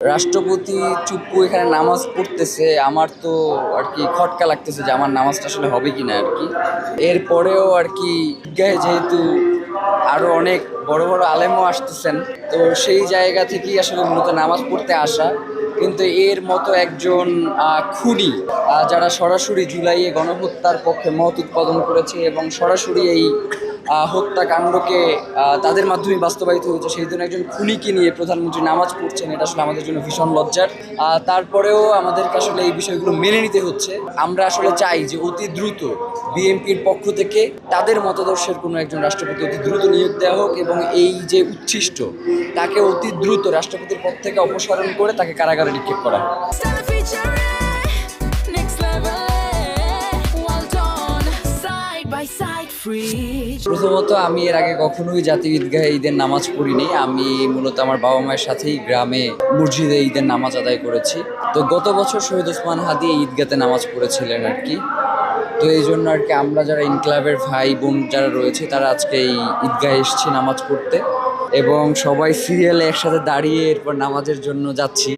রাষ্ট্রপতি চুপ্পু এখানে নামাজ পড়তেছে, আমার তো আর কি খটকা লাগতেছে যে আমার নামাজটা আসলে হবে কিনা আর কি। এরপরেও আর কি ঈদগাহে যেহেতু আরো অনেক বড় বড় আলেমও আসতেছেন, তো সেই জায়গা থেকেই আসলে মূলত নামাজ পড়তে আসা। কিন্তু এর মতো একজন খুনি, যারা সরাসরি জুলাইয়ে গণহত্যার পক্ষে মত উৎপাদন করেছে এবং সরাসরি এই হত্যাকাণ্ডকে তাদের মাধ্যমে বাস্তবায়িত হয়েছে, সেই জন্য একজন খুনিকে নিয়ে প্রধানমন্ত্রী নামাজ পড়ছেন, এটা আসলে আমাদের জন্য ভীষণ লজ্জার। তারপরেও আমাদেরকে আসলে এই বিষয়গুলো মেনে নিতে হচ্ছে। আমরা আসলে চাই যে অতি দ্রুত বিএনপির পক্ষ থেকে তাদের মতাদর্শের কোনো একজন রাষ্ট্রপতি অতি দ্রুত নিয়োগ দেওয়া হোক এবং এই যে উচ্ছিষ্ট তাকে অতি দ্রুত রাষ্ট্রপতির পদ থেকে অপসারণ করে তাকে কারাগারে নিক্ষেপ করা হোক। প্রথমত আমি এর আগে কখনোই জাতীয় ঈদগাহে ঈদের নামাজ পড়িনি। আমি মূলত আমার বাবা মায়ের সাথেই গ্রামে মসজিদে ঈদের নামাজ আদায় করেছি। তো গত বছর শহীদ ওসমান হাদি এই ঈদগাতে নামাজ পড়েছিলেন আর কি। তো এই জন্য আর কি আমরা যারা ইনক্লাবের ভাই বোন যারা রয়েছে তারা আজকে এই ঈদগাহে এসেছি নামাজ পড়তে এবং সবাই সিরিয়ালে একসাথে দাঁড়িয়ে এরপর নামাজের জন্য যাচ্ছি।